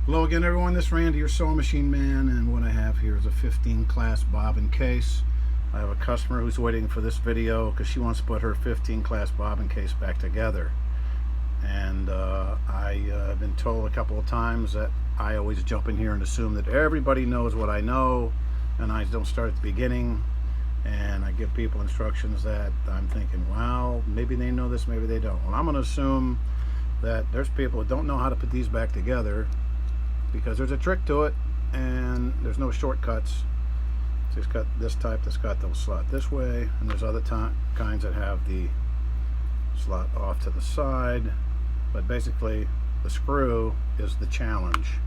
Hello again everyone, this is Randy, your sewing machine man, and what I have here is a 15 class bobbin case. I have a customer who's waiting for this video because she wants to put her 15 class bobbin case back together. And I have been told a couple of times that I always jump in here and assume that everybody knows what I know, and I don't start at the beginning, and I give people instructions that I'm thinking, well, maybe they know this, maybe they don't. Well, I'm going to assume that there's people who don't know how to put these back together, because there's a trick to it and there's no shortcuts. So it's got this type that's got the slot this way, and there's other kinds that have the slot off to the side, but basically the screw is the challenge.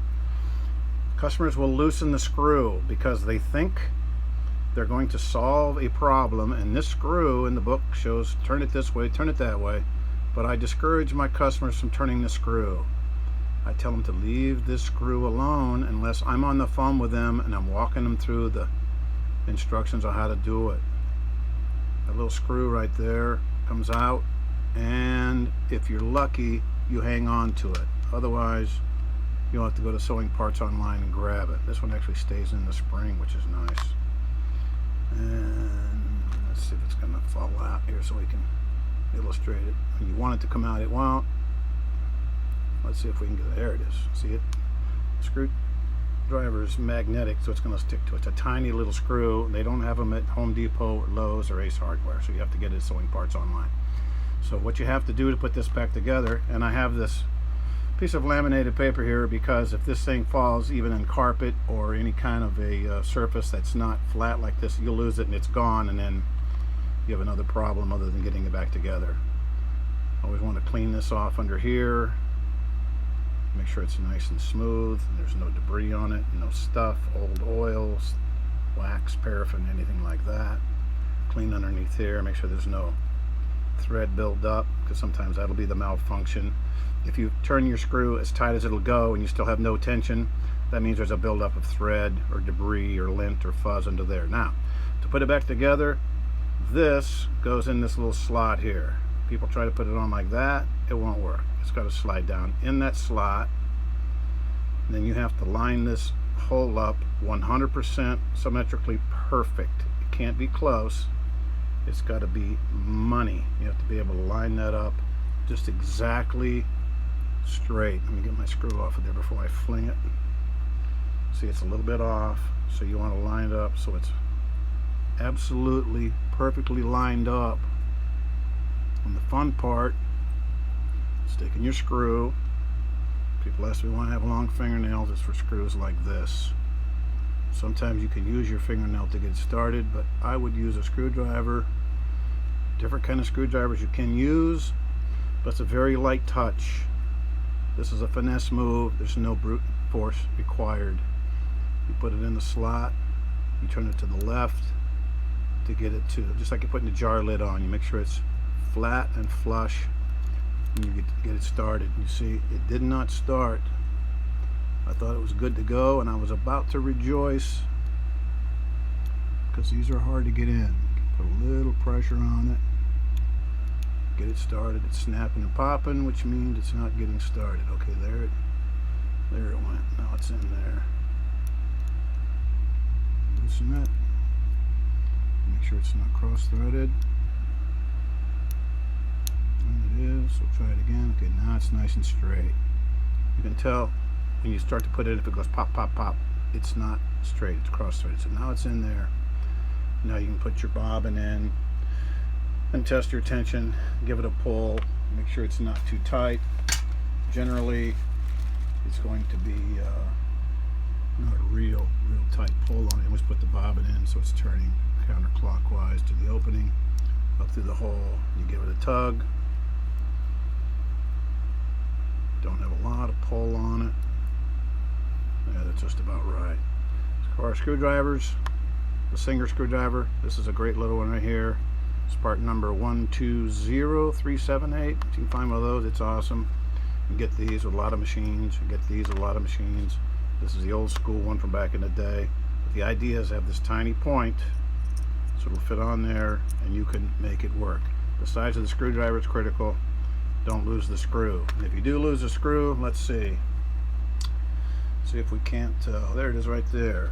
Customers will loosen the screw because they think they're going to solve a problem, and this screw in the book shows turn it this way, turn it that way, but I discourage my customers from turning the screw. I tell them to leave this screw alone unless I'm on the phone with them and I'm walking them through the instructions on how to do it. That little screw right there comes out, and if you're lucky, you hang on to it. Otherwise, you'll have to go to Sewing Parts Online and grab it. This one actually stays in the spring, which is nice. And let's see if it's going to fall out here so we can illustrate it. When you want it to come out, it won't. Let's see if we can get it. There it is. See it? Screwdriver is magnetic, so it's going to stick to it. It's a tiny little screw. They don't have them at Home Depot or Lowe's or Ace Hardware, so you have to get it at Sewing Parts Online. So what you have to do to put this back together, and I have this piece of laminated paper here because if this thing falls even in carpet or any kind of a surface that's not flat like this, you'll lose it and it's gone, and then you have another problem other than getting it back together. Always want to clean this off under here. Make sure it's nice and smooth and there's no debris on it, no stuff, old oils, wax, paraffin, anything like that. Clean underneath here, make sure there's no thread build up, because sometimes that'll be the malfunction. If you turn your screw as tight as it'll go and you still have no tension, that means there's a buildup of thread or debris or lint or fuzz under there. Now, to put it back together, this goes in this little slot here. People try to put it on like that, it won't work. It's got to slide down in that slot. And then you have to line this hole up 100% symmetrically perfect. It can't be close. It's got to be money. You have to be able to line that up just exactly straight. Let me get my screw off of there before I fling it. See, it's a little bit off, so you want to line it up so it's absolutely perfectly lined up. And the fun part is taking your screw. People ask me why I have long fingernails. It's for screws like this. Sometimes you can use your fingernail to get started, but I would use a screwdriver. Different kind of screwdrivers you can use, but it's a very light touch. This is a finesse move. There's no brute force required. You put it in the slot, you turn it to the left to get it to, just like you're putting the jar lid on. You make sure it's flat and flush, and you get it started. You see, it did not start. I thought it was good to go, and I was about to rejoice because these are hard to get in. Put a little pressure on it, get it started. It's snapping and popping, which means it's not getting started. Okay, there it went. Now it's in there. Loosen it. Make sure it's not cross-threaded. And it is. So try it again. Okay, now it's nice and straight. You can tell when you start to put it, if it goes pop, pop, pop, it's not straight, it's cross-threaded. So now it's in there. Now you can put your bobbin in and test your tension, give it a pull, make sure it's not too tight. Generally, it's going to be not a real tight pull on it. Always put the bobbin in so it's turning counterclockwise to the opening, up through the hole. You give it a tug. Don't have a lot of pull on it. Yeah, that's just about right. As far as screwdrivers, the Singer screwdriver, this is a great little one right here. It's part number 120378. You can find one of those, it's awesome. You can get these with a lot of machines. You get these with a lot of machines. This is the old school one from back in the day. But the idea is to have this tiny point so it'll fit on there and you can make it work. The size of the screwdriver is critical. Don't lose the screw. And if you do lose a screw, let's see. See if we can't tell. There it is right there.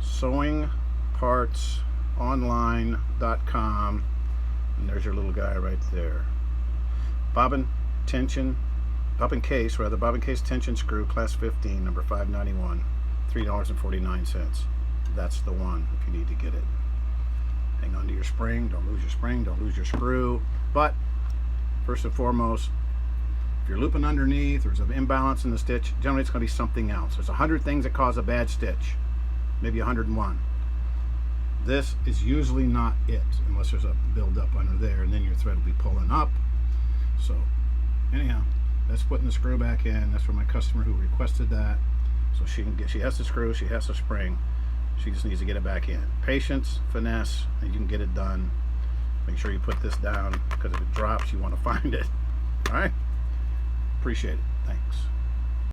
Sewingpartsonline.com, and there's your little guy right there. Bobbin case tension screw, class 15, number 591, $3.49. That's the one if you need to get it. Hang on to your spring, don't lose your spring, don't lose your screw. But first and foremost, if you're looping underneath, there's an imbalance in the stitch, generally it's going to be something else. There's 100 things that cause a bad stitch, maybe 101. This is usually not it, unless there's a build-up under there, and then your thread will be pulling up. So anyhow, that's putting the screw back in. That's for my customer who requested that. So she has the screw, she has the spring. She just needs to get it back in. Patience, finesse, and you can get it done. Make sure you put this down, because if it drops, you want to find it. All right? Appreciate it. Thanks.